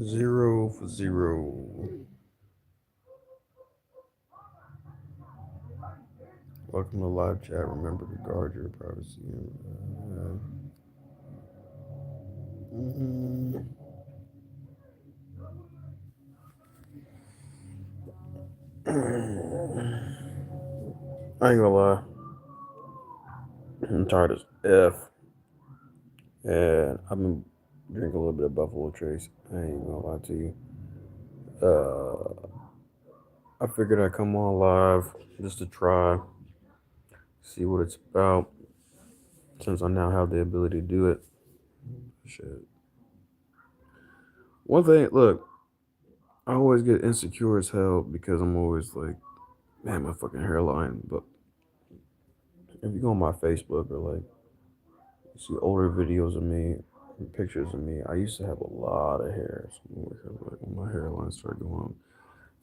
Zero for zero. Welcome to live chat. Remember to guard your privacy. Mm, I ain't gonna lie. I'm tired as F. And I've been drinking a little bit of Buffalo Trace. I ain't gonna lie to you. Uh, I figured I'd come on live just to try, see what it's about, since I now have the ability to do it. Shit. One thing, look, I always get insecure as hell because I'm always like, man, my fucking hairline. But if you go on my Facebook or like you see older videos of me, pictures of me, I used to have a lot of hair. So like when my hairline started going,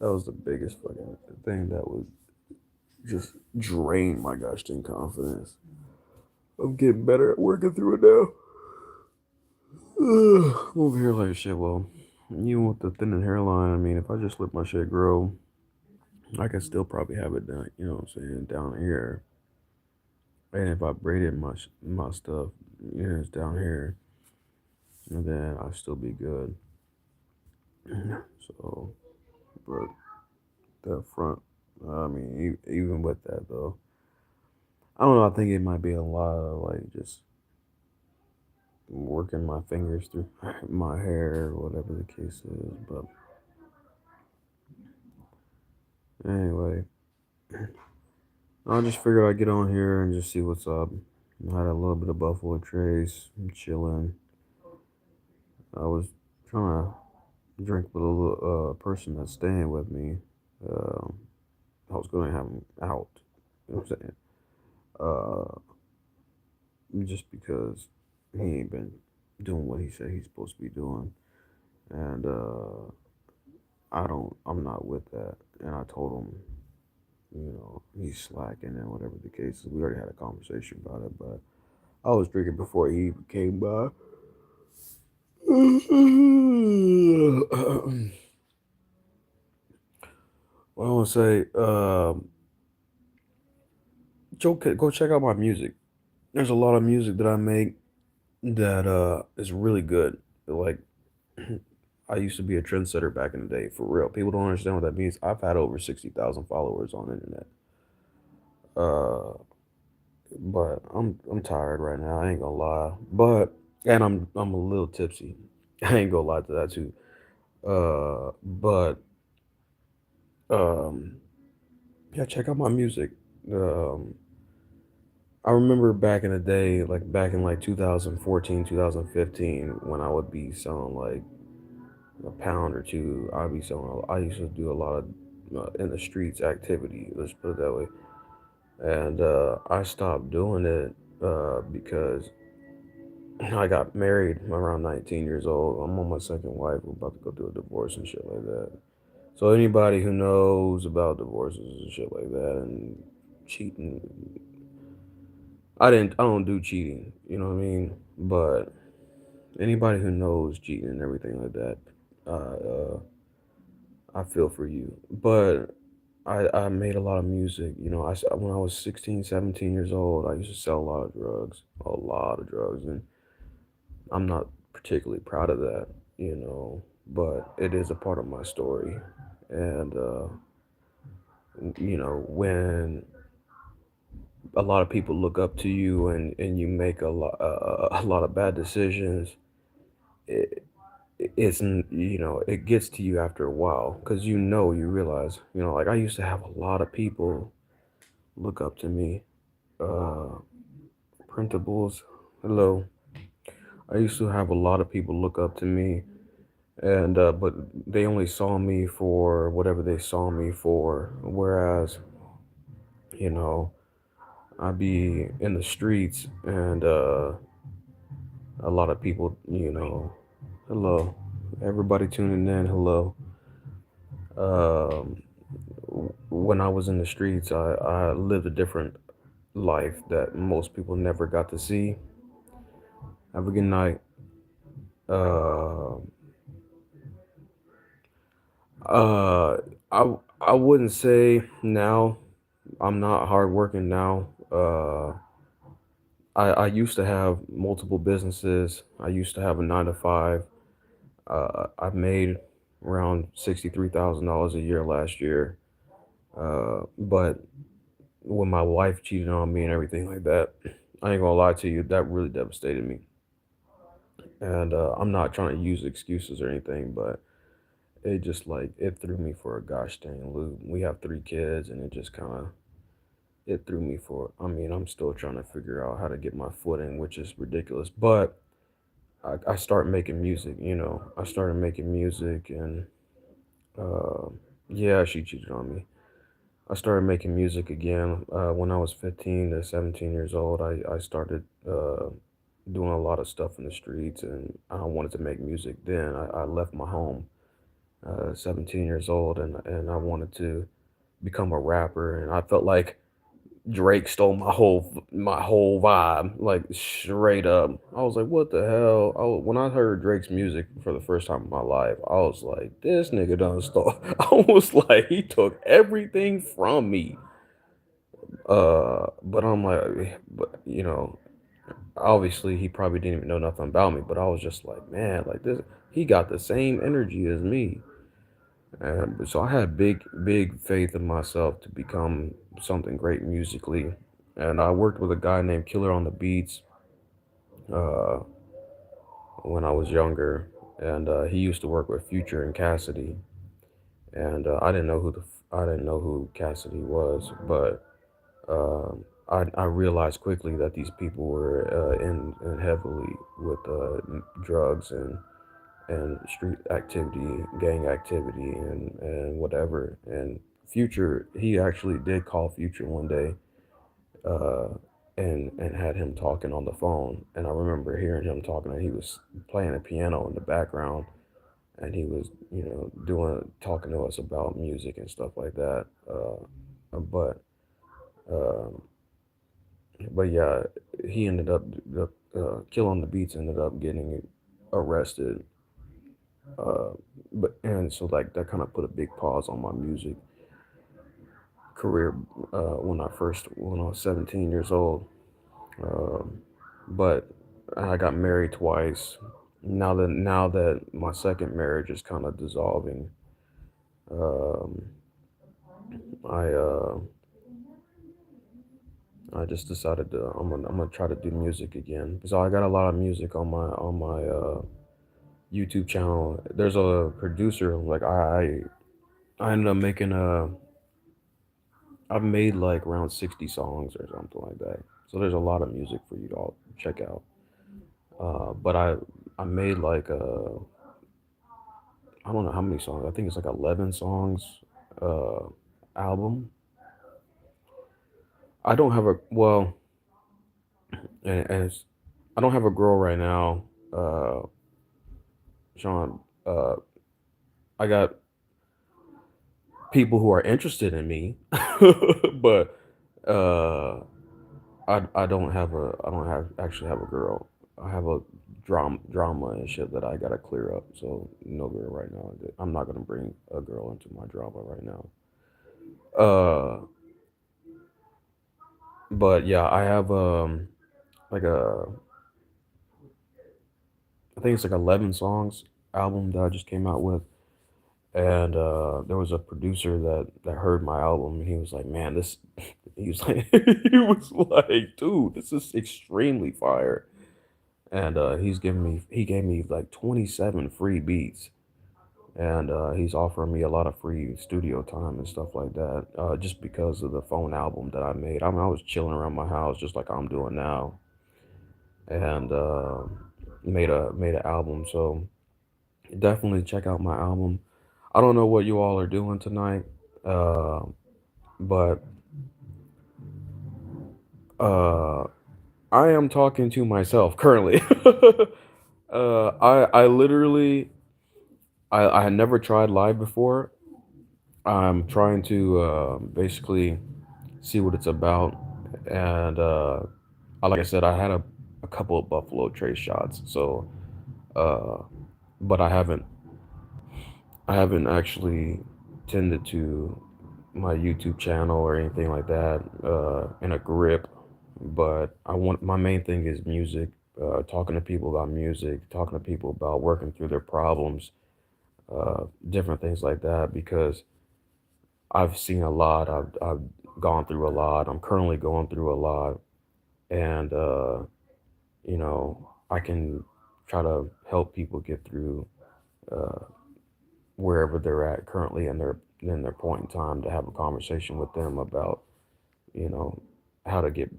that was the biggest fucking thing that would just drain my gosh dang confidence. I'm getting better at working through it now. I'm over here like shit. Well, even with the thinning hairline, I mean, if I just let my shit grow, I can still probably have it down. You know what I'm saying? Down here, and if I braided my stuff, it's down here, and then I'll still be good. So, but that front, I mean, even with that though, I don't know. I think it might be a lot of like just working my fingers through my hair, or whatever the case is. But anyway, I just figured I'd get on here and just see what's up. I had a little bit of Buffalo Trace, I'm chilling. I was trying to drink with a little, person that's staying with me. Um, I was going to have him out. You know what I'm saying? Just because he ain't been doing what he said he's supposed to be doing, and I'm not with that. And I told him, he's slacking and whatever the case is. We already had a conversation about it, but I was drinking before he came by. What I want to say, go check out my music. There's a lot of music that I make that is really good. Like I used to be a trendsetter back in the day, for real. People don't understand what that means. I've had over 60,000 followers on the internet. Uh, but I'm tired right now. I ain't gonna lie. But and I'm a little tipsy. I ain't gonna lie to that too. But um, yeah, check out my music. Um, I remember back in the day, like back in like 2014, 2015, when I would be selling like a pound or two. I'd be selling. I used to do a lot of in the streets activity. Let's put it that way. And I stopped doing it because I got married around 19 years old. I'm on my second wife. We're about to go through a divorce and shit like that. So anybody who knows about divorces and shit like that and cheating, I don't do cheating. You know what I mean? But anybody who knows cheating and everything like that, I feel for you. But I made a lot of music. When I was 16, 17 years old, I used to sell a lot of drugs, and I'm not particularly proud of that, but it is a part of my story. And, when a lot of people look up to you and you make a lot of bad decisions, it, it gets to you after a while because you realize, like I used to have a lot of people look up to me. Uh, Printables, hello. I used to have a lot of people look up to me, and but they only saw me for whatever they saw me for. Whereas, you know, I'd be in the streets, and a lot of people, hello, everybody tuning in, hello. Um, when I was in the streets, I lived a different life that most people never got to see. Have a good night. Uh, uh, I wouldn't say now. I'm not hardworking now. I used to have multiple businesses. I used to have a 9 to 5. I made around $63,000 a year last year. But when my wife cheated on me and everything like that, I ain't gonna lie to you, that really devastated me. And I'm not trying to use excuses or anything, but it just like it threw me for a gosh dang loop. We have 3 kids, and it just kind of it threw me for. I mean, I'm still trying to figure out how to get my footing, which is ridiculous. But I start making music. I started making music, and uh, yeah, she cheated on me. I started making music again when I was 15 to 17 years old. I started doing a lot of stuff in the streets, and I wanted to make music then. I left my home 17 years old, and I wanted to become a rapper, and I felt like Drake stole my whole vibe, like straight up. I was like, what the hell? When I heard Drake's music for the first time in my life, I was like, this nigga done stole. I was like, he took everything from me. But I'm like, but obviously he probably didn't even know nothing about me. But I was just like, man, like this, he got the same energy as me. And so I had big faith in myself to become something great musically. And I worked with a guy named Killer on the Beats uh, when I was younger, and he used to work with Future and Cassidy. And I didn't know who Cassidy was, but I realized quickly that these people were in heavily with drugs and street activity, gang activity, and whatever. And Future, he actually did call Future one day, uh, and had him talking on the phone. And I remember hearing him talking, and he was playing a piano in the background, and he was, doing talking to us about music and stuff like that. But um, but yeah, he ended up the Kill on the Beats ended up getting arrested. Uh, but and so like that kind of put a big pause on my music career when I was 17 years old. Um, but I got married twice. Now that my second marriage is kind of dissolving, um, I I just decided to I'm gonna try to do music again. So I got a lot of music on my YouTube channel. There's a producer like I ended up making a I've made like around 60 songs or something like that. So there's a lot of music for you to all check out. But I made like I don't know how many songs. I think it's like 11 songs uh album. I don't have a well, and it's I don't have a girl right now. Sean, I got people who are interested in me, but uh I don't have actually have a girl. I have a drama and shit that I gotta clear up. So no girl right now. I'm not gonna bring a girl into my drama right now. Uh, but yeah, I have like I think it's like 11 songs album that I just came out with, and there was a producer that heard my album, and he was like, "Man, this," he was like, he was like, "Dude, this is extremely fire." And he gave me like 27 free beats, and he's offering me a lot of free studio time and stuff like that, just because of the phone album that I made. I mean, I was chilling around my house just like I'm doing now, and made an album. So definitely check out my album. I don't know what you all are doing tonight, uh, but uh, I am talking to myself currently. I literally I had never tried live before. I'm trying to basically see what it's about, and like I said, I had a couple of Buffalo Trace shots, so uh, but I haven't actually tended to my YouTube channel or anything like that in a grip. But I want my main thing is music, talking to people about music, talking to people about working through their problems, different things like that. Because I've seen a lot, I've gone through a lot. I'm currently going through a lot, and I can try to help people get through uh, wherever they're at currently in their point in time to have a conversation with them about you know how to get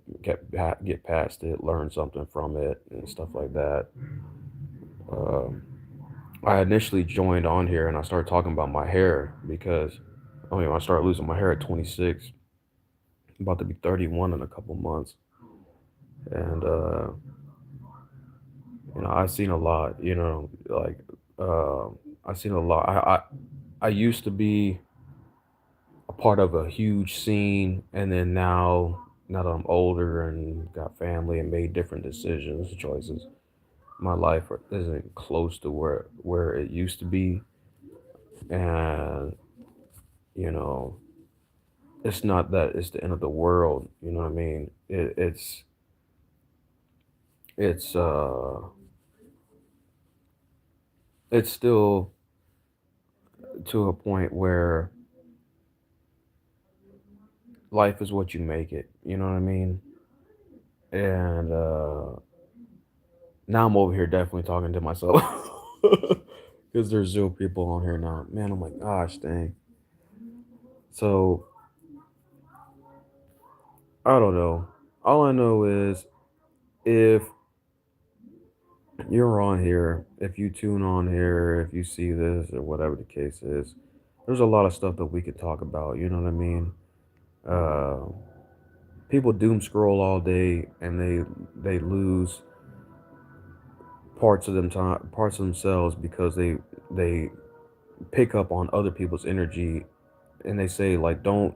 past it, learn something from it, and stuff like that. Um, I initially joined on here and I started talking about my hair because I started losing my hair at 26, about to be 31 in a couple months, and I've seen a lot. Like uh, I've seen a lot. I used to be a part of a huge scene, and then now that I'm older and got family and made different decisions, choices, my life isn't close to where it used to be, and you know, it's not that it's the end of the world. You know what I mean? It's it's still to a point where life is what you make it. You know what I mean? And now I'm over here definitely talking to myself because there's zero people on here now. Man, I'm like, gosh, dang. So I don't know. All I know is if you're on here, if you tune on here, if you see this or whatever the case is, there's a lot of stuff that we could talk about. You know what I mean? Uh, People doom scroll all day and they lose parts of themselves because they pick up on other people's energy, and they say like don't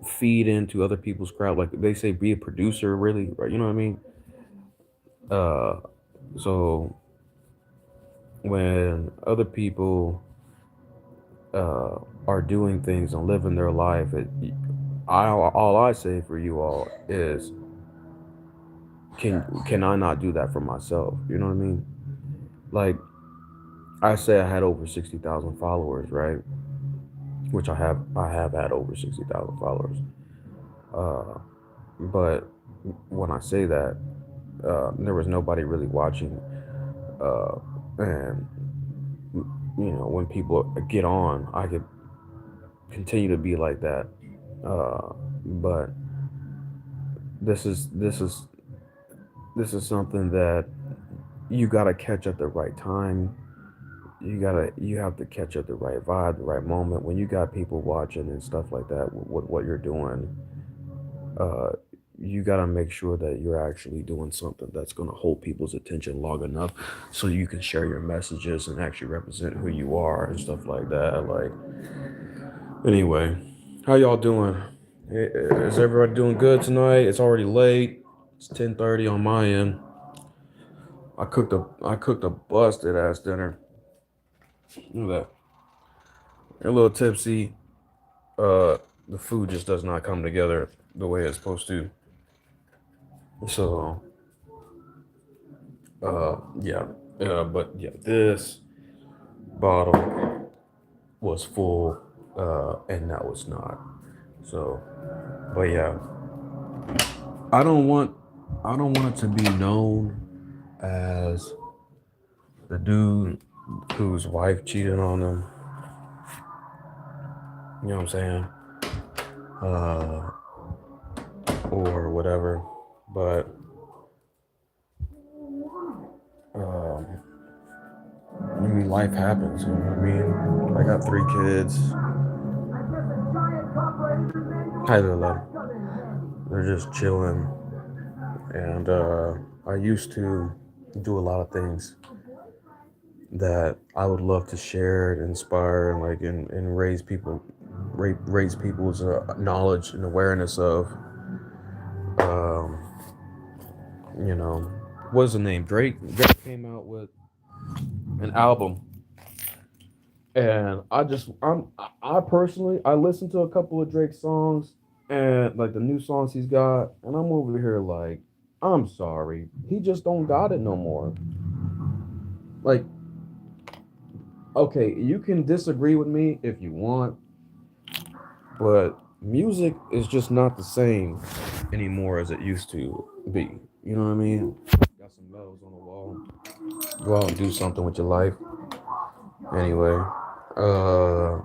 feed into other people's crowd. Like they say, be a producer, really, right? You know what I mean? Uh, so when other people uh, are doing things and living their life, all I say for you all is, can I not do that for myself? You know what I mean? Like I say, I had over 60,000 followers, right? Which I have had over 60,000 followers. Uh, but when I say that, there was nobody really watching. And when people get on, I could continue to be like that. But this is this is this is something that you gotta catch at the right time. You have to catch at the right vibe, the right moment when you got people watching and stuff like that. With what you're doing, uh, you got to make sure that you're actually doing something that's going to hold people's attention long enough so you can share your messages and actually represent who you are and stuff like that. Like, anyway, how y'all doing? Is everybody doing good tonight? It's already late. It's 10:30 on my end. I cooked a busted ass dinner. Look at that. A little tipsy. Uh, the food just does not come together the way it's supposed to. So, yeah. But yeah, this bottle was full, and now it's not. So, but yeah, I don't want, I don't want it to be known as the dude whose wife cheated on him. You know what I'm saying? Uh, or whatever. But um, I mean, life happens. You know what I mean? I got 3 kids. Hi, Lila. They're just chilling, and I used to do a lot of things that I would love to share and inspire and and raise raise people's knowledge and awareness of. Um, you know, what's the name? Drake came out with an album, and I personally I listened to a couple of Drake songs and like the new songs he's got, and I'm over here like, I'm sorry, he just don't got it no more. Like, okay, you can disagree with me if you want, but music is just not the same anymore as it used to be. You know what I mean? Got some medals on the wall. Go out and do something with your life. Anyway, uh,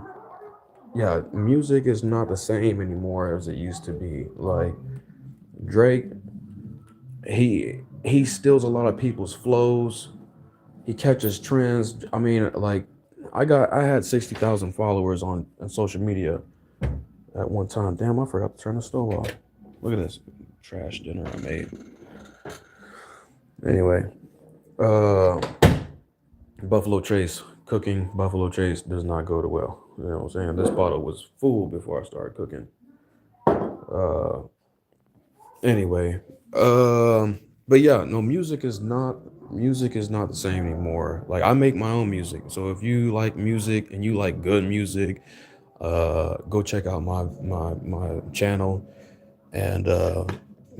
yeah, music is not the same anymore as it used to be. Like Drake, he steals a lot of people's flows. He catches trends. I mean, like I had 60,000 followers on social media at one time. Damn, I forgot to turn the stove off. Look at this trash dinner I made. Anyway, uh, Buffalo Trace cooking. Buffalo Trace does not go to well. You know what I'm saying? This bottle was full before I started cooking. Uh, anyway, but yeah, no, music is not the same anymore. Like I make my own music, so if you like music and you like good music, go check out my channel and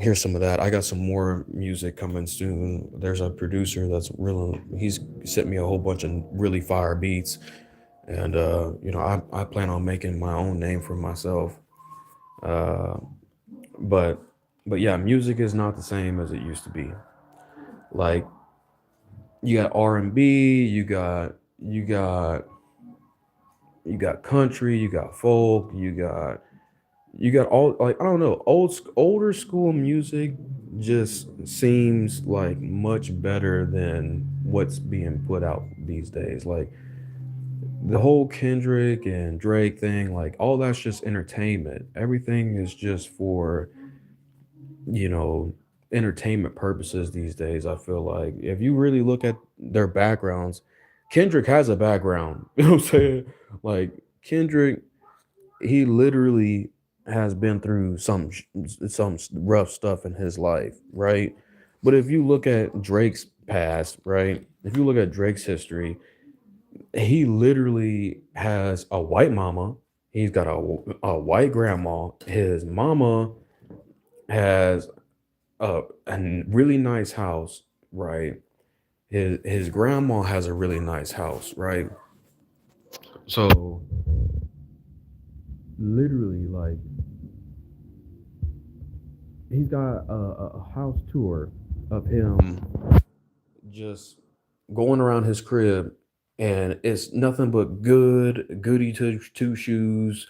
hear some of that. I got some more music coming soon. There's a producer that's really he's sent me a whole bunch of really fire beats, and you know I plan on making my own name for myself. Uh, but yeah, music is not the same as it used to be. Like you got R&B, you got country, you got folk, you got all like I don't know, older school music just seems like much better than what's being put out these days. Like the whole Kendrick and Drake thing, like all that's just entertainment. Everything is just for, you know, entertainment purposes these days. I feel like if you really look at their backgrounds, Kendrick has a background. You know what I'm saying? Like Kendrick, he literally has been through some rough stuff in his life, right? But if you look at Drake's past, right? If you look at Drake's history, he literally has a white mama. He's got a white grandma. His mama has a really nice house, right? His grandma has a really nice house, right? So literally, like he's got a house tour of him just going around his crib, and it's nothing but goody two shoes,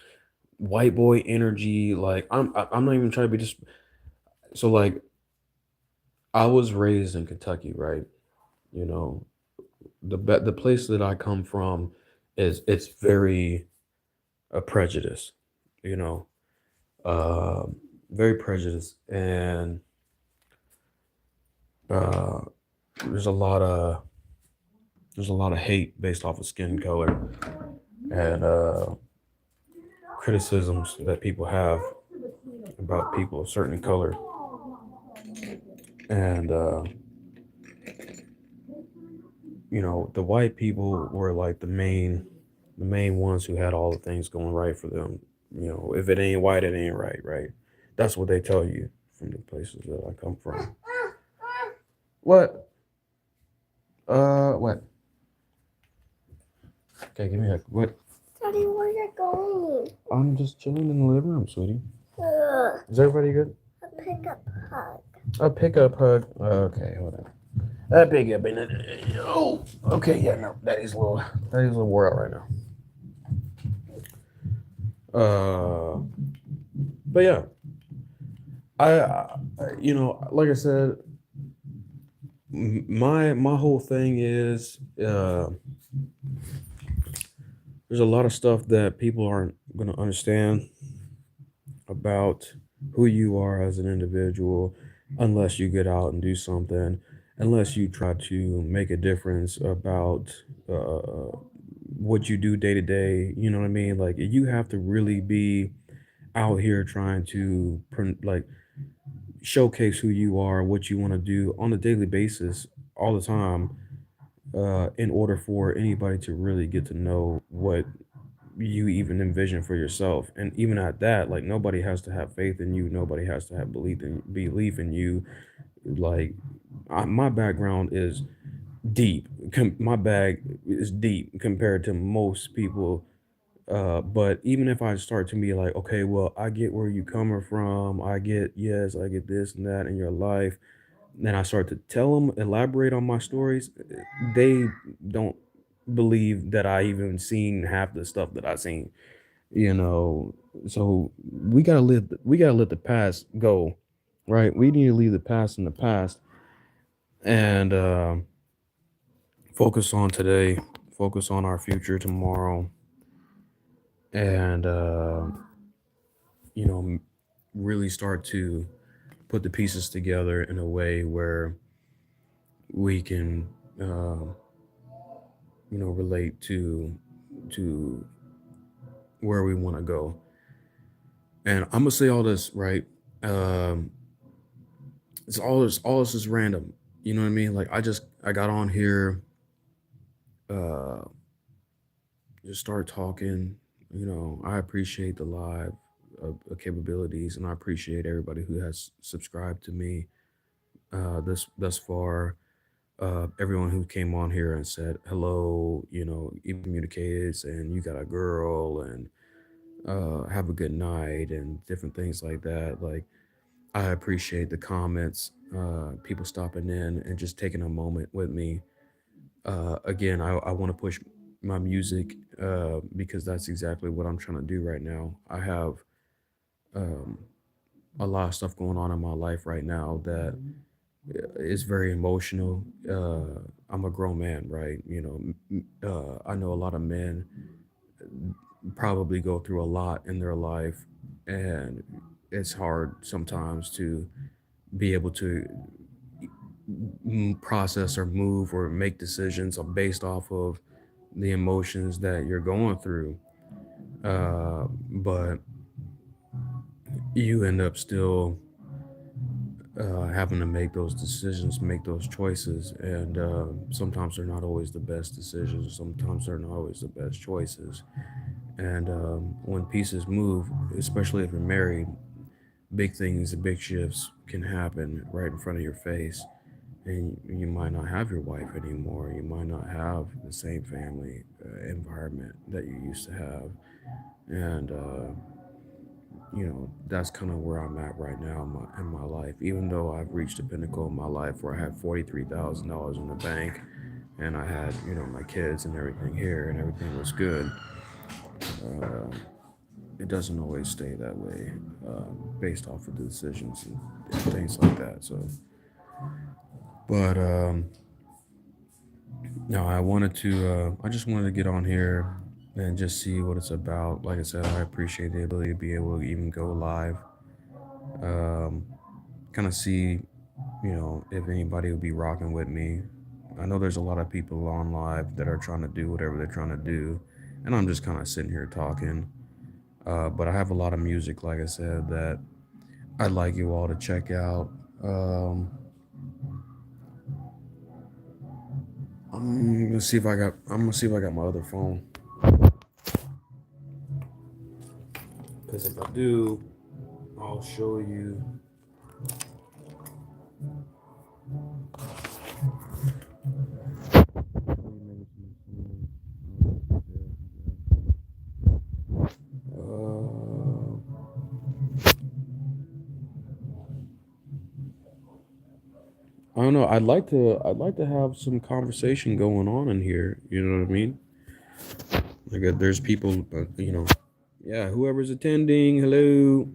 white boy energy. Like I'm not even trying to be just so like I was raised in Kentucky, right? You know, the place that I come from is it's very a prejudice, you know, uh, very prejudiced, and uh, there's a lot of hate based off of skin color and criticisms that people have about people of certain color, and you know the white people were like the main ones who had all the things going right for them. You know, if it ain't white, it ain't right, right? That's what they tell you from the places that I come from. What? What? Okay, give me a what? Daddy, where you going? I'm just chilling in the living room, sweetie. Is everybody good? A pickup hug. A pickup hug. Okay, hold on. That pickup in it. Oh, okay, yeah, no, that is a little wore out right now. But yeah, you know, like I said, my whole thing is there's a lot of stuff that people aren't gonna understand about who you are as an individual unless you get out and do something. unless you try to make a difference about what you do day to day. You know what I mean? Like you have to really be out here trying to like showcase who you are, what you want to do on a daily basis, all the time, in order for anybody to really get to know what you even envision for yourself. And even at that, like nobody has to have faith in you. Nobody has to have belief in you. Like my background is deep. My bag is deep compared to most people. But even if I start to be like, okay, well, I get where you coming from. I get, yes, I get this and that in your life. Then I start to tell them, elaborate on my stories. They don't believe that I even seen half the stuff that I seen. You know, so we gotta let the past go, right? We need to leave the past in the past and focus on today, focus on our future tomorrow, and you know, really start to put the pieces together in a way where we can, uh, relate to where we want to go. And I'm gonna say all this right. Um, all this is random. You know what I mean? Like I got on here, uh, just start talking. I appreciate the live capabilities, and I appreciate everybody who has subscribed to me this thus far. Everyone who came on here and said hello, even communicated saying you got a girl and have a good night and different things like that. Like I appreciate the comments, people stopping in and just taking a moment with me. Again, I want to push my music because that's exactly what I'm trying to do right now. I have um, a lot of stuff going on in my life right now that is very emotional. I'm a grown man, right? I know a lot of men probably go through a lot in their life, and it's hard sometimes to be able to process or move or make decisions based off of the emotions that you're going through. But you end up still having to make those decisions, make those choices, and sometimes they're not always the best decisions. Sometimes they're not always the best choices. And when pieces move, especially if you're married, big things, big shifts can happen right in front of your face. And you might not have your wife anymore. You might not have the same family environment that you used to have. And, that's kind of where I'm at right now in my life. Even though I've reached the pinnacle of my life where I had $43,000 in the bank and I had, my kids and everything here and everything was good, uh, it doesn't always stay that way based off of the decisions and things like that. So, but no, I just wanted to get on here and just see what it's about. Like I said, I appreciate the ability to be able to even go live, um, kind of see, if anybody would be rocking with me. I know there's a lot of people on live that are trying to do whatever they're trying to do, and I'm just kind of sitting here talking. But I have a lot of music, like I said, that I'd like you all to check out. Um, I'm gonna see if I got my other phone. Because if I do, I'll show you. I don't know. I'd like to have some conversation going on in here. You know what I mean? Like there's people, yeah. Whoever's attending, hello.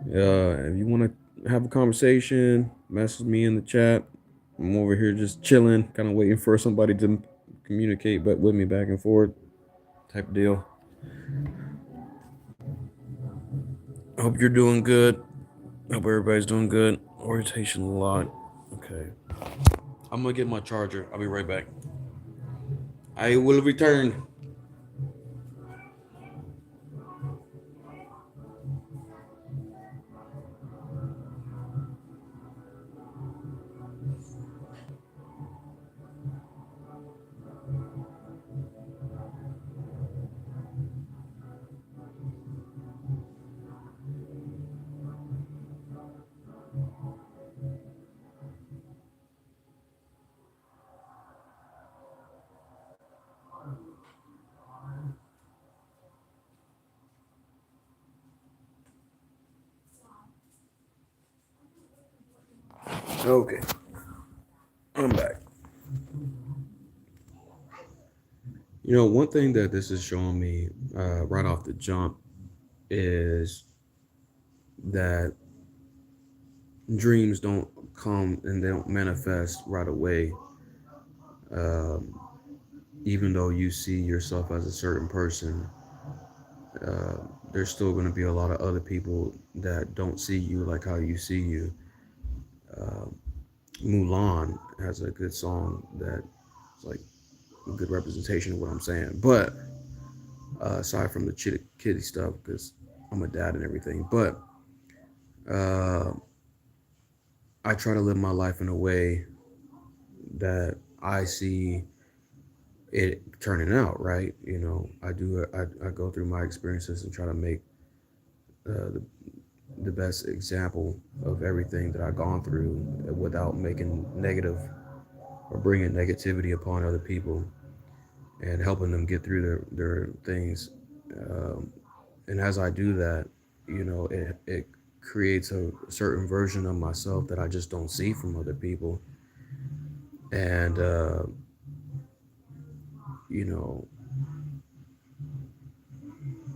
If you want to have a conversation, message me in the chat. I'm over here just chilling, kind of waiting for somebody to communicate, but with me back and forth, type of deal. Hope you're doing good. Hope everybody's doing good. Orientation a lot. Okay. I'm gonna get my charger. I'll be right back. I will return. Okay, I'm back. One thing that this is showing me right off the jump is that dreams don't come and they don't manifest right away. Um, Even though you see yourself as a certain person, uh, there's still going to be a lot of other people that don't see you like how you see you. Uh, Mulan has a good song that's like a good representation of what I'm saying. But aside from the kitty stuff, because I'm a dad and everything, but uh, I try to live my life in a way that I see it turning out right. I go through my experiences and try to make the best example of everything that I've gone through without making negative or bringing negativity upon other people and helping them get through their things. Um, and as I do that, it creates a certain version of myself that I just don't see from other people. And, you know,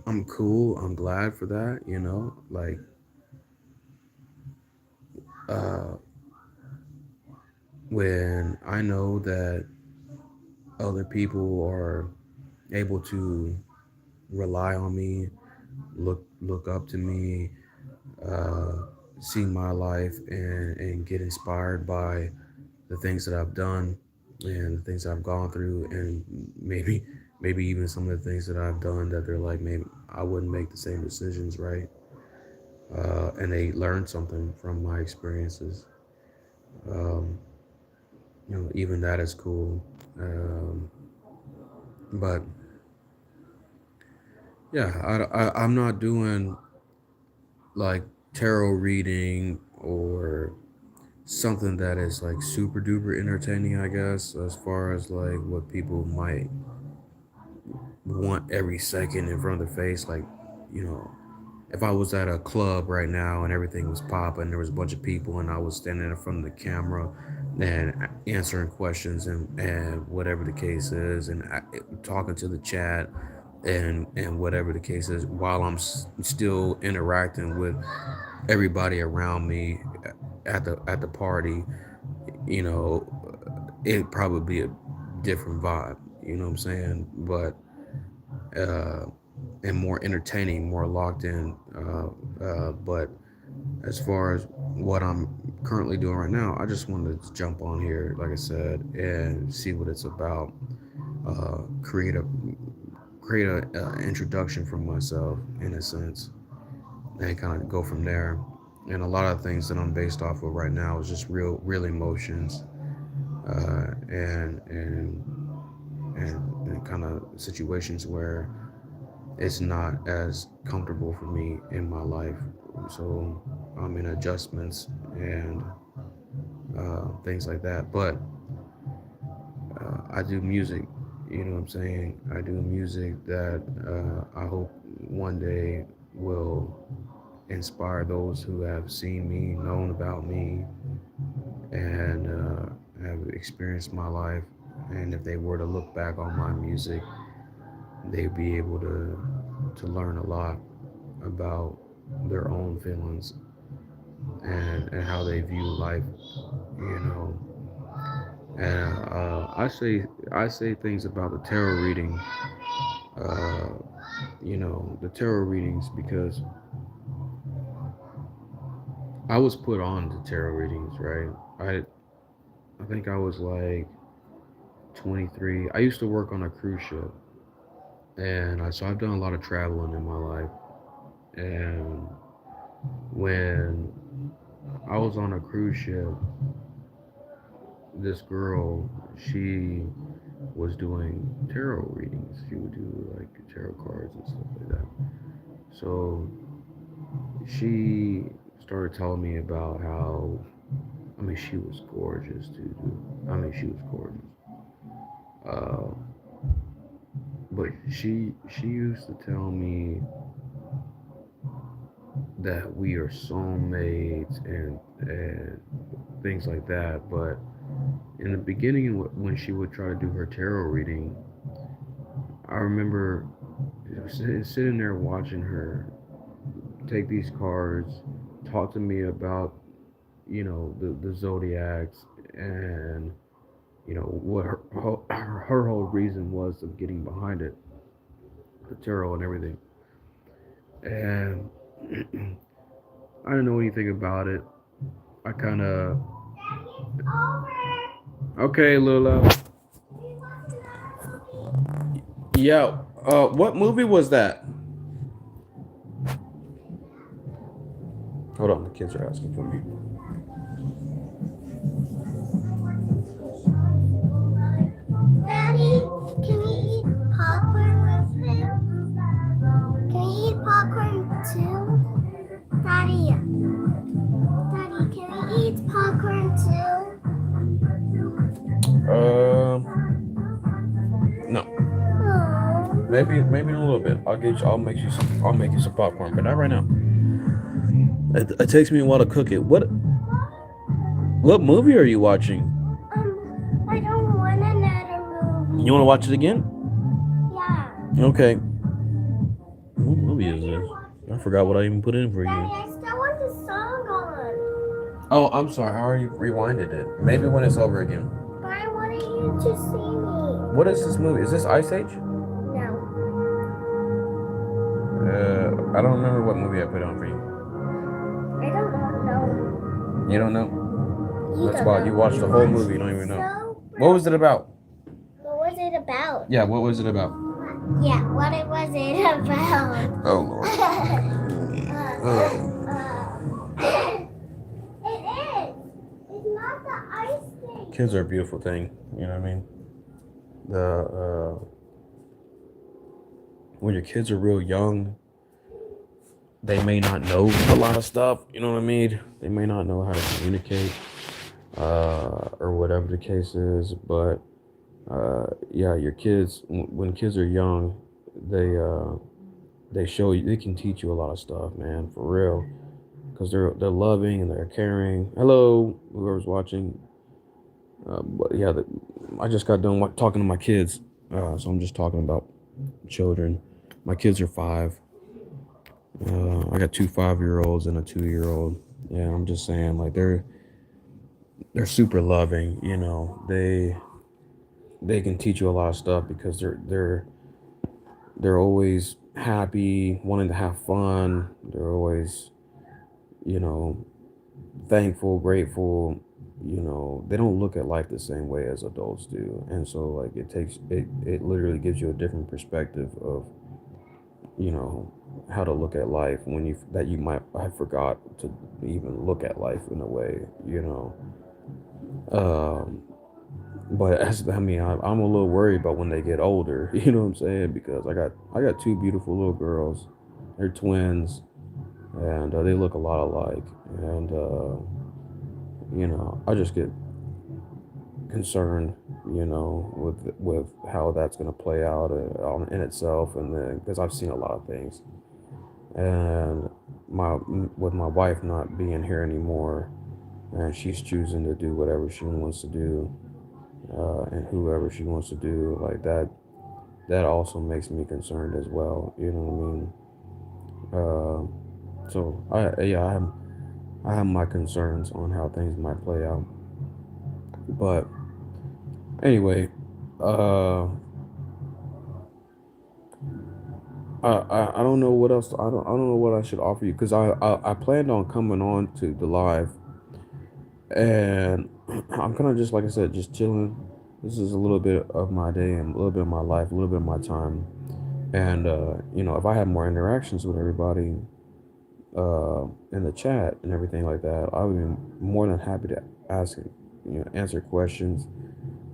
I'm cool. I'm glad for that, like, uh, when I know that other people are able to rely on me, look up to me, uh, see my life and get inspired by the things that I've done and the things I've gone through, and maybe even some of the things that I've done that they're like, maybe I wouldn't make the same decisions, right? And they learn something from my experiences. Um, Even that is cool. But yeah, I'm not doing like tarot reading or something that is like super duper entertaining, I guess, as far as like what people might want every second in front of their face. Like, you know, if I was at a club right now and everything was popping, there was a bunch of people and I was standing in front of the camera and answering questions and whatever the case is, and talking to the chat and whatever the case is, while I'm still interacting with everybody around me at the party, you know, it'd probably be a different vibe. You know what I'm saying? But uh, and more entertaining, more locked in. But as far as what I'm currently doing right now, I just wanted to jump on here, like I said, and see what it's about. Create a introduction from myself in a sense, and kind of go from there. And a lot of things that I'm based off of right now is just real emotions, and kind of situations where it's not as comfortable for me in my life. So I'm in adjustments and things like that. But I do music. You know what I'm saying? I do music that I hope one day will inspire those who have seen me, known about me, and have experienced my life. And if they were to look back on my music, they'd be able to learn a lot about their own feelings and how they view life, you know. And I say things about the tarot reading, uh, the tarot readings, because I was put on to tarot readings, right? I think I was like 23. I used to work on a cruise ship, and so I've done a lot of traveling in my life. And when I was on a cruise ship, this girl, she was doing tarot readings. She would do like tarot cards and stuff like that. So she started telling me about how, I mean, she was gorgeous, dude. I mean, she was gorgeous. Uh, but she used to tell me that we are soulmates and things like that. But in the beginning, when she would try to do her tarot reading, I remember sitting there watching her take these cards, talk to me about the zodiacs and what her whole reason was of getting behind it, the tarot and everything. And I didn't know anything about it. I kind of okay, Lula. Yeah. What movie was that? Hold on, the kids are asking for me. Daddy, can we eat popcorn with him? Can we eat popcorn too? Daddy, can we eat popcorn Uh, no. too? Maybe in a little bit. I'll make you some popcorn, but not right now. It takes me a while to cook it. What movie are you watching? I don't want another You want to movie. watch it again? Yeah. Okay. What movie is this? I forgot what I even put in for Daddy, you. I still want the song on. Oh, I'm sorry. I already rewinded it. Maybe when it's over again. But I wanted you to see me. What is this movie? Is this Ice Age? No. I don't remember what movie I put on for you. I don't know. You don't know? You That's don't why know. you watched the whole movie. You don't even know. So, What was it about? what was it about? Yeah, what was it about? Yeah, what it was it about? Oh Lord. It is. It's not the ice thing. Kids are a beautiful thing. You know what I mean? The when your kids are real young, they may not know a lot of stuff. You know what I mean? They may not know how to communicate, or whatever the case is. But yeah, your kids when kids are young, they uh, they show you, they can teach you a lot of stuff, man, for real. Because they're loving and they're caring. Hello, whoever's watching. But yeah, I just got done talking to my kids, so I'm just talking about children. My kids are 5. I got 2 5-year-olds and a 2-year-old. Yeah, I'm just saying, like they're super loving. They can teach you a lot of stuff because they're always happy, wanting to have fun. They're always you know thankful, grateful. They don't look at life the same way as adults do, and so like it literally gives you a different perspective of you know how to look at life when you might have forgot to even look at life in a way. um but as I mean I'm a little worried about when they get older. You know what I'm saying, because I got 2 beautiful little girls. They're twins, and they look a lot alike. And I just get concerned, with how that's going to play out in itself, and then because I've seen a lot of things, and with my wife not being here anymore, and she's choosing to do whatever she wants to do, and whoever she wants to do, like that. That also makes me concerned as well. You know what I mean? So I have my concerns on how things might play out. But anyway, uh, I don't know what else. I don't know what I should offer you, because I planned on coming on to the live, and I'm kind of just like I said, just chilling. This is a little bit of my day and a little bit of my life, a little bit of my time. And if I had more interactions with everybody in the chat and everything like that, I would be more than happy to ask, answer questions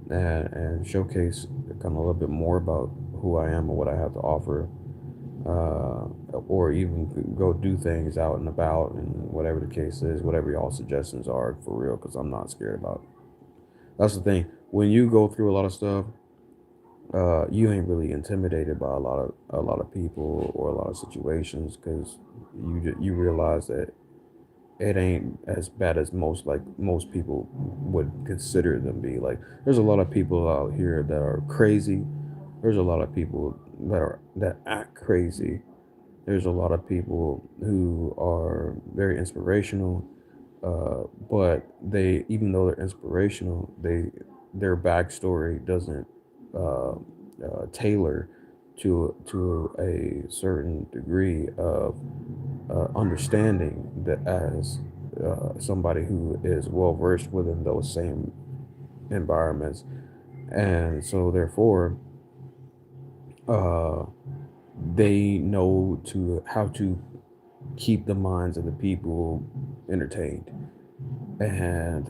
and showcase kind of a little bit more about who I am and what I have to offer, uh, or even go do things out and about and whatever the case is, whatever y'all suggestions are for real, because I'm not scared about it. That's the thing. When you go through a lot of stuff, you ain't really intimidated by a lot of people or a lot of situations because you realize that it ain't as bad as most people would consider them be. Like there's a lot of people out here that are crazy. There's a lot of people that act crazy. There's a lot of people who are very inspirational, but they, even though they're inspirational, their backstory doesn't tailor to a certain degree of understanding that as somebody who is well versed within those same environments, and so therefore uh, they know to how to keep the minds of the people entertained, and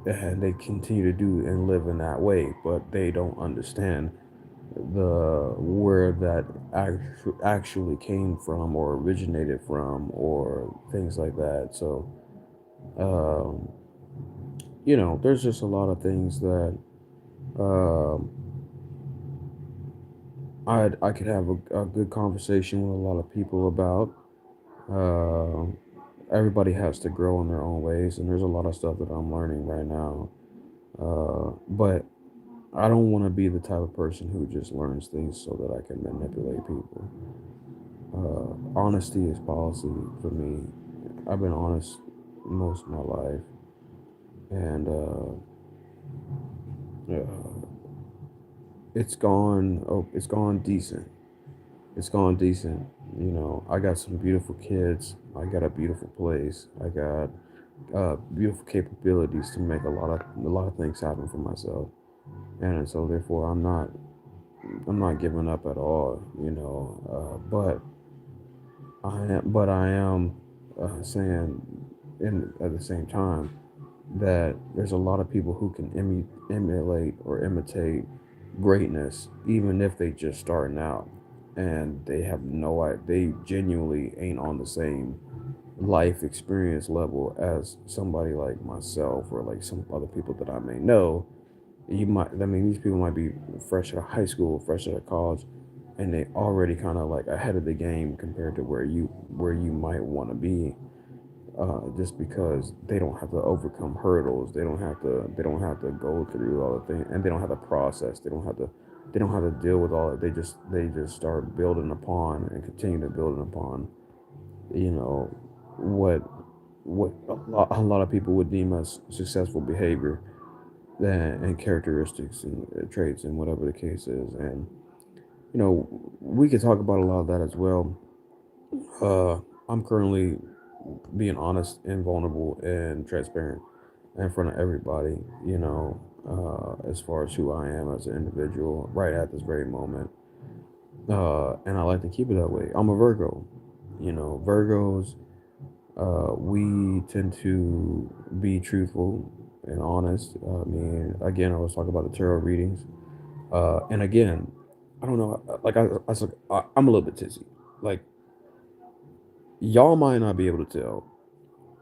they continue to do and live in that way, but they don't understand the where that actually came from or originated from or things like that. So um, there's just a lot of things that um, I could have a good conversation with a lot of people about. Uh, Everybody has to grow in their own ways, and there's a lot of stuff that I'm learning right now. But I don't want to be the type of person who just learns things so that I can manipulate people. Honesty is policy for me. I've been honest most of my life, and it's gone. Oh, it's gone decent. It's gone decent. I got some beautiful kids. I got a beautiful place. I got beautiful capabilities to make a lot of things happen for myself, and so therefore I'm not giving up at all. But I am saying in at the same time that there's a lot of people who can emulate or imitate greatness, even if they just starting out, and they have no idea. They genuinely ain't on the same life experience level as somebody like myself or like some other people that I may know. These people might be fresh out of high school, fresh out of college, and they already kind of like ahead of the game compared to where you might want to be, just because they don't have to overcome hurdles. They don't have to go through all the things, and they don't have to process. They don't have to deal with all it. They just start building upon and continue to building upon, you know, what what a lot of people would deem as successful behavior and characteristics and traits and whatever the case is. And we could talk about a lot of that as well. uh I'm currently being honest and vulnerable and transparent in front of everybody, as far as who I am as an individual right at this very moment. And I like to keep it that way. I'm a Virgo. Virgos, we tend to be truthful and honest. I mean, again, I was talking about the tarot readings. And again, I don't know, like I'm a little bit tipsy. Like, y'all might not be able to tell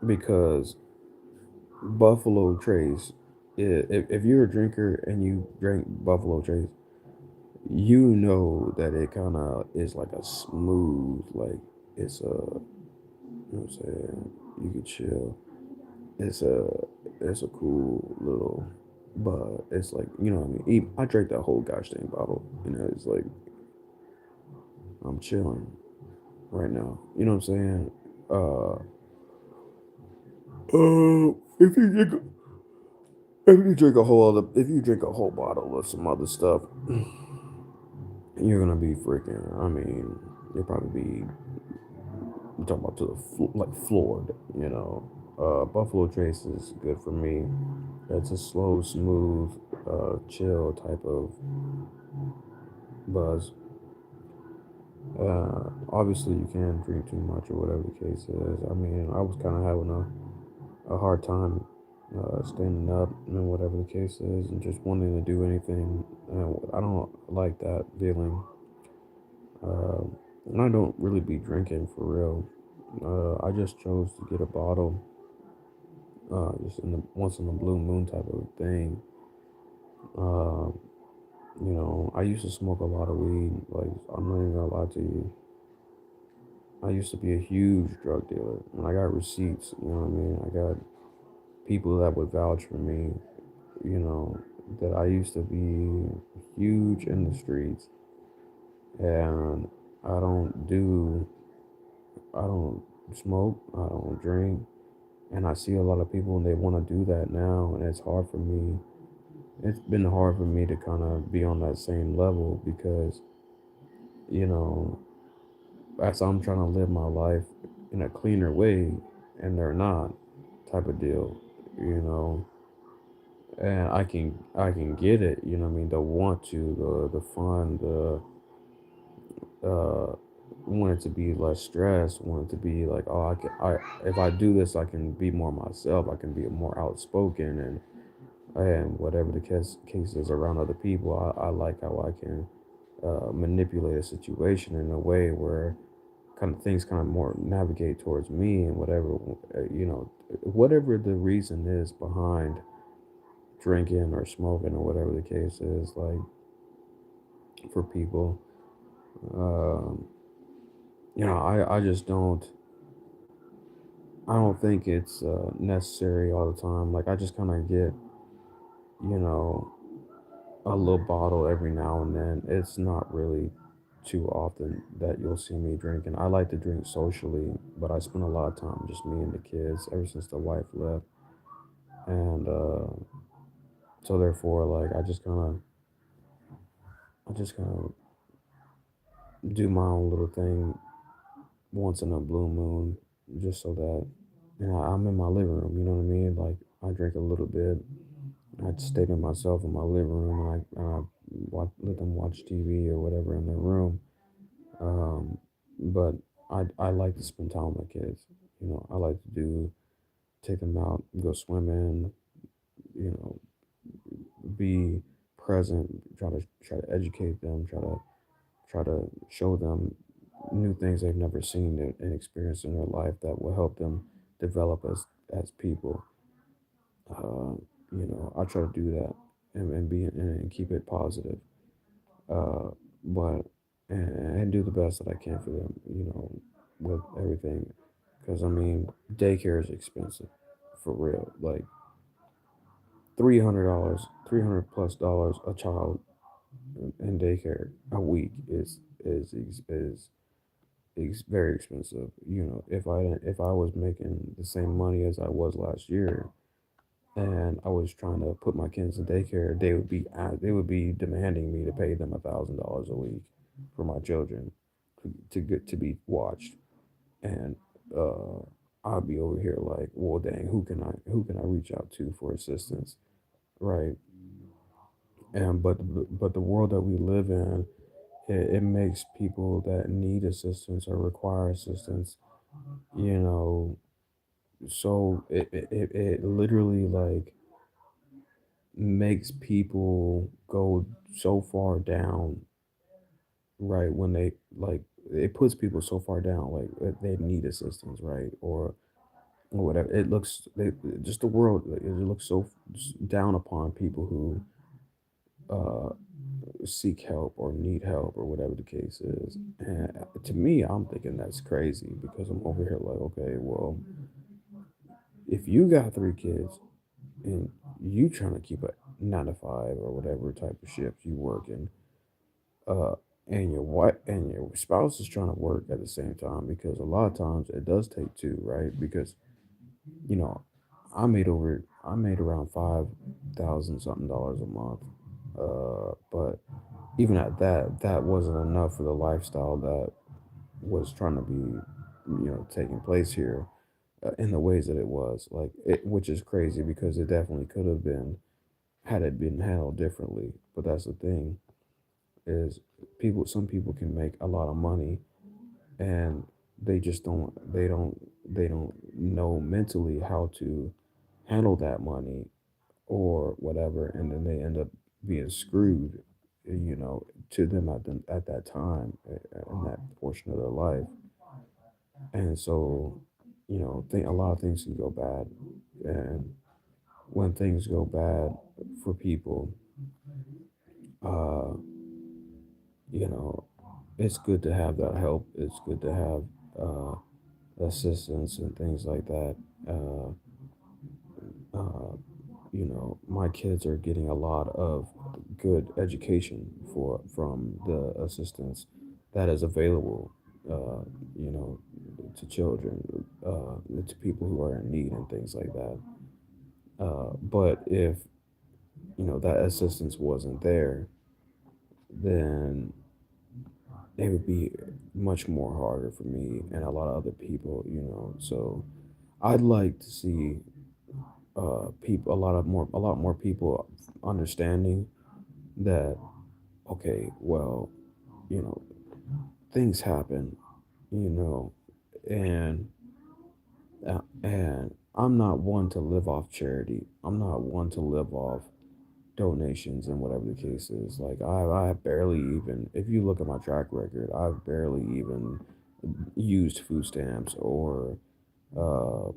because Buffalo Trace, if you're a drinker and you drink Buffalo Trace, you know that it kind of is like a smooth, like it's what I'm saying, you can chill. It's a cool little, but it's like, what I mean. I drank that whole gosh dang bottle. It's like I'm chilling right now. You know what I'm saying? If you drink, if you drink a whole bottle of some other stuff, you're gonna be freaking. I mean, you'll probably be talking about to the like floored. Buffalo Trace is good for me. It's a slow, smooth, chill type of buzz. Obviously, you can't drink too much or whatever the case is. I mean, I was kind of having a hard time standing up and whatever the case is, and just wanting to do anything. I don't like that feeling. Uh, and I don't really be drinking for real. I just chose to get a bottle, just in the once in a blue moon type of thing. Uh, I used to smoke a lot of weed. Like, I'm not even gonna lie to you. I used to be a huge drug dealer, and I got receipts. You know what I mean? I got people that would vouch for me. You know that I used to be huge in the streets, and I don't do, I don't smoke, I don't drink, and I see a lot of people and they want to do that now, and it's hard for me. It's been hard for me to kind of be on that same level because you know as I'm trying to live my life in a cleaner way, and they're not, type of deal, you know. And I can get it, you know what I mean, the want to, the fun, the want it to be less stress, want it to be like, oh, I if I do this, I can be more myself, I can be more outspoken, and whatever the case is around other people. I like how I can manipulate a situation in a way where kind of things kind of more navigate towards me, and whatever, whatever the reason is behind drinking or smoking or whatever the case is, like, for people. um I just don't think it's necessary all the time. Like, I just kind of get, you know a little bottle every now and then. It's not really too often that you'll see me drinking. I like to drink socially, but I spend a lot of time just me and the kids ever since the wife left. And so therefore, like, I just kind of do my own little thing once in a blue moon, just so that, I'm in my living room. You know what I mean? Like, I drink a little bit. I stay to myself in my living room, and I let them watch TV or whatever in their room. But I like to spend time with my kids. I like to take them out, go swimming. You know, be present, try to educate them, try to show them new things they've never seen and experienced in their life that will help them develop as people. Uh, I try to do that, and keep it positive. Uh, but and do the best that I can for them. With everything, because I mean, daycare is expensive, for real. Like, $300, $300+ a child in daycare a week is very expensive. If I was making the same money as I was last year, and I was trying to put my kids in daycare, they would be demanding me to pay them $1,000 a week for my children to get to be watched. And uh, I'd be over here like, well, dang, who can I reach out to for assistance, right? And but the world that we live in, it makes people that need assistance or require assistance, you know, so it literally, like, makes people go so far down, right? When they, like, it puts people so far down, like, they need assistance, right? Or whatever. Just the world, like, it looks so down upon people who uh seek help or need help or whatever the case is. And to me, I'm thinking that's crazy, because I'm over here like, okay, well, if you got three kids and you trying to keep a 9 to 5 or whatever type of shift you work in, uh, and your wife and your spouse is trying to work at the same time, because a lot of times it does take two, right? Because you know, I made around 5,000 something dollars a month, but even at that, that wasn't enough for the lifestyle that was trying to be, taking place here. in the ways that it was, like it, which is crazy because it definitely could have been had it been handled differently. But that's the thing is people. Some people can make a lot of money and they just don't know mentally how to handle that money or whatever, and then they end up being screwed, to them at that time, in that portion of their life. And so, a lot of things can go bad, and when things go bad for people, uh, you know, it's good to have that help. It's good to have uh, assistance and things like that. Uh, uh, my kids are getting a lot of good education from the assistance that is available, uh, you know, to children, to people who are in need and things like that. But if that assistance wasn't there, then it would be much more harder for me and a lot of other people. So I'd like to see people a lot more people understanding that, okay, well, you know things happen, you know and and I'm not one to live off charity. I'm not one to live off donations and whatever the case is. Like I barely even, if you look at my track record, I've barely even used food stamps or uh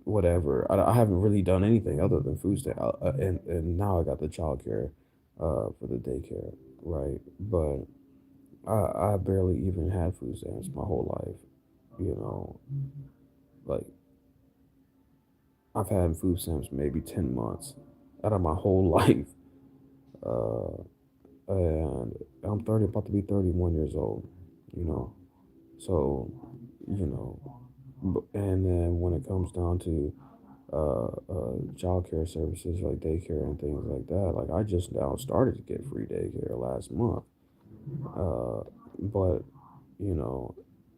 whatever. I haven't really done anything other than food stamp, and now I got the childcare for the daycare, right? But I barely even had food stamps my whole life. You know, like I've had food stamps maybe 10 months out of my whole life, uh, and I'm 30, about to be 31 years old. You know, so you know, and then when it comes down to childcare services like daycare and things like that. Like I just now started to get free daycare last month. Uh, but you know,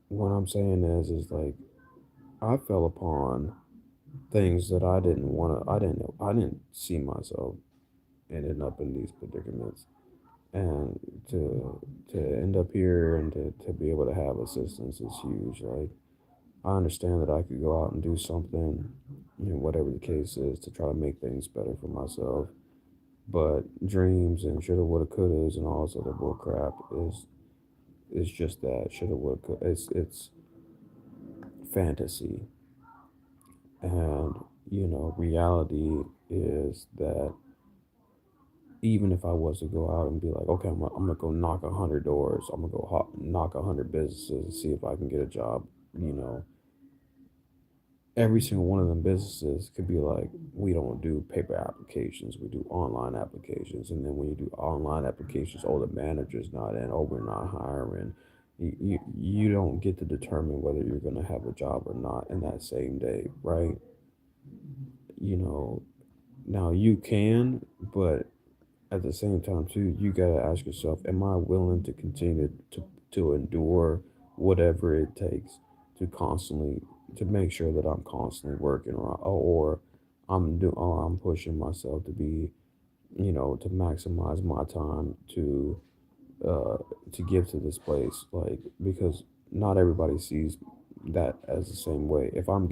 what I'm saying is like I fell upon things that I didn't want to. I didn't see myself ending up in these predicaments, and to end up here and to be able to have assistance is huge. Like I understand that I could go out and do something, whatever the case is, to try to make things better for myself. But dreams and shoulda, woulda, couldas, and all this other bull crap is just that shoulda, woulda, coulda. It's fantasy, and reality is that even if I was to go out and be like, okay, I'm gonna go knock 100 doors, I'm gonna go knock 100 businesses and see if I can get a job, you know, every single one of them businesses could be like, we don't do paper applications, we do online applications. And then when you do online applications, oh, the manager's not in, oh, we're not hiring. You don't get to determine whether you're going to have a job or not in that same day, right? You know, now you can, but at the same time too, you got to ask yourself, am I willing to continue to endure whatever it takes to constantly to make sure that I'm constantly working, or I'm pushing myself to be, to maximize my time uh to give to this place, like, because not everybody sees that as the same way. If I'm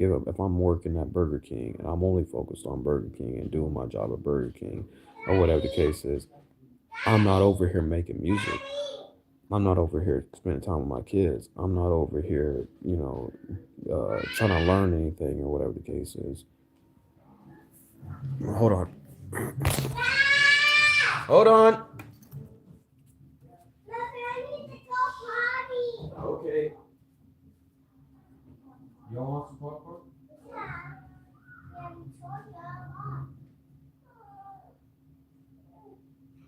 working at Burger King and I'm only focused on Burger King and doing my job at Burger King or whatever the case is, I'm not over here making music. I'm not over here spending time with my kids. I'm not over here, trying to learn anything or whatever the case is. Hold on. Hold on. Mommy, I need to go potty. Okay. Y'all want some popcorn? Yeah.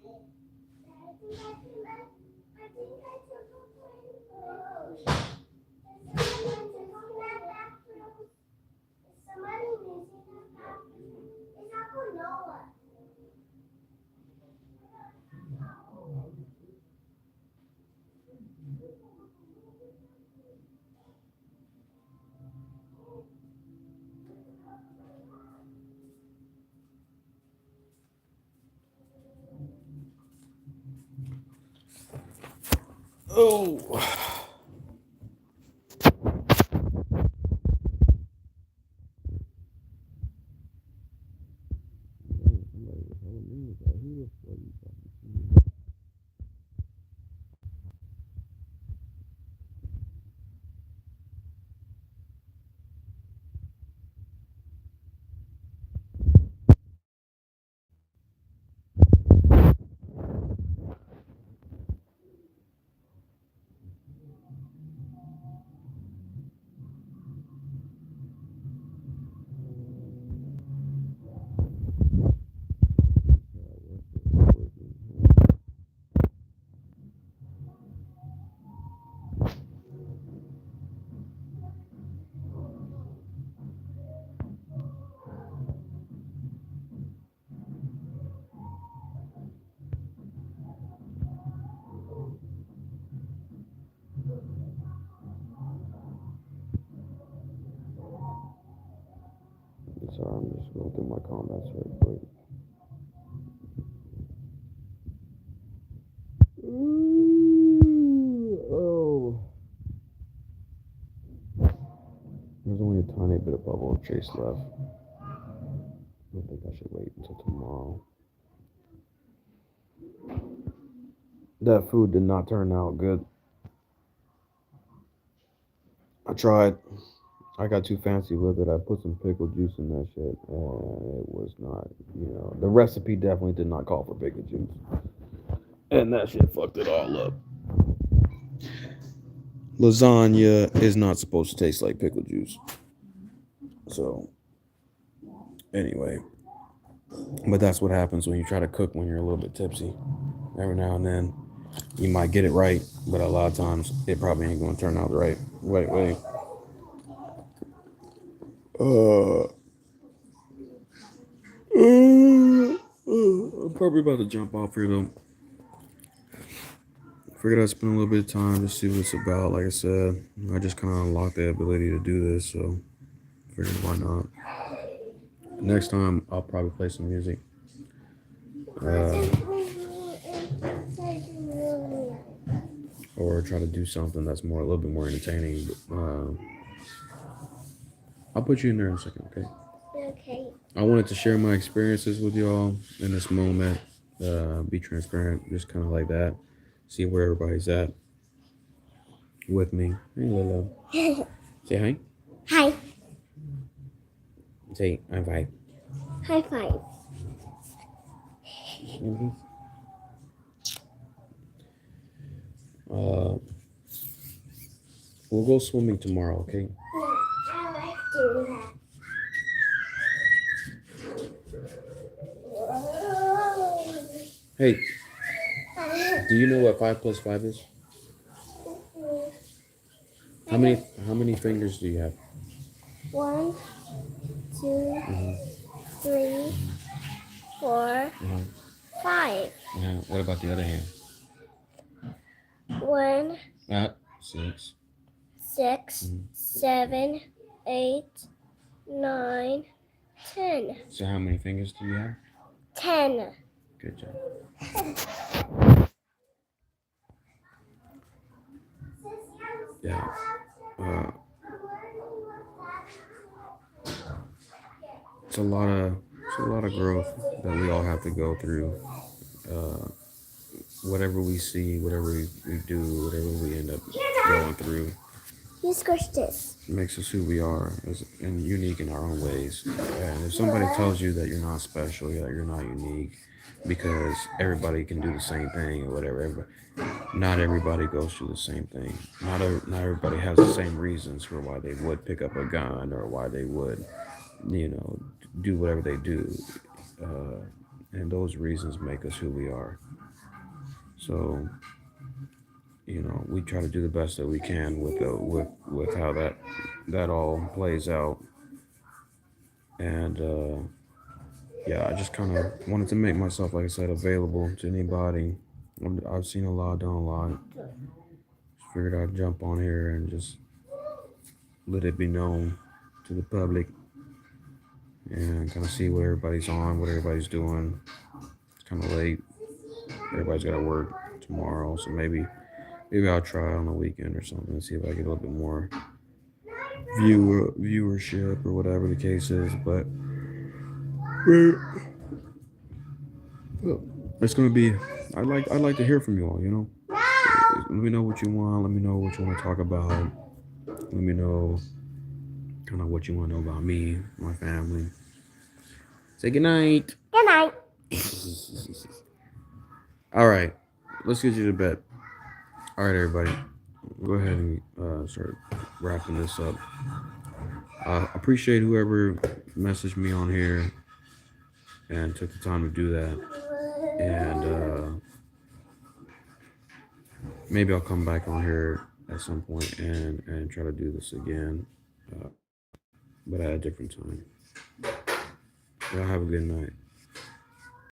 Yeah, you told me I want. I think I took a plane. Is someone in that bathroom? Is somebody missing that bathroom? It's Uncle Noah. Oh. Somebody was telling me that who the fuck you talking to? Sorry, I'm just going through my comments right quick. Oh. There's only a tiny bit of bubble chase left. I don't think I should wait until tomorrow. That food did not turn out good. I tried. I got too fancy with it. I put some pickle juice in that shit, and it was not, the recipe definitely did not call for pickle juice. And that shit fucked it all up. Lasagna is not supposed to taste like pickle juice. So, anyway, but that's what happens when you try to cook when you're a little bit tipsy. Every now and then, you might get it right, but a lot of times it probably ain't gonna turn out right. Wait. Uh, I'm probably about to jump off here though. Figured I'd spend a little bit of time to see what it's about. Like I said, I just kind of unlocked the ability to do this, so figured why not. Next time, I'll probably play some music. Uh, or try to do something that's a little bit more entertaining. I'll put you in there in a second, okay? Okay. I wanted to share my experiences with y'all in this moment. Be transparent, just kind of like that. See where everybody's at with me. Hey, Lilo. Say hi. Hi. Say high five. High five. Mm-hmm. Uh, we'll go swimming tomorrow, okay? No, I like doing that. Hey, do you know what 5 plus 5 is? How many how many fingers do you have? 1, 2, Mm-hmm. 3, 4, Uh-huh. 5. Yeah. What about the other hand? 1, Ah, 6. 6, Mm-hmm. 7, 8, 9, 10. So how many fingers do you have? 10. Good job. Yeah. Uh, it's a lot of growth that we all have to go through. Uh, whatever we see, whatever we do, whatever we end up going through, You squished this. makes us who we are and unique in our own ways. And if somebody tells you that you're not special, that you're not unique, because everybody can do the same thing or whatever, not everybody goes through the same thing. Not everybody has the same reasons for why they would pick up a gun or why they would, you know, do whatever they do. Uh, and those reasons make us who we are. So we try to do the best that we can with how that all plays out. And yeah, I just kind of wanted to make myself, like I said, available to anybody. I've seen a lot, done a lot. Just figured I'd jump on here and just let it be known to the public and kind of see what everybody's on, what everybody's doing. It's kind of late. Everybody's got to work tomorrow, so maybe Maybe I'll try on the weekend or something and see if I get a little bit more viewership or whatever the case is. But well, it's gonna be. I'd like to hear from you all. Let me know what you want. Let me know what you want to talk about. Let me know kind of what you want to know about me, my family. Say good night. Good night. All right, let's get you to bed. All right, everybody, go ahead and start wrapping this up. Appreciate whoever messaged me on here and took the time to do that. And maybe I'll come back on here at some point and try to do this again, uh, but at a different time. Y'all have a good night.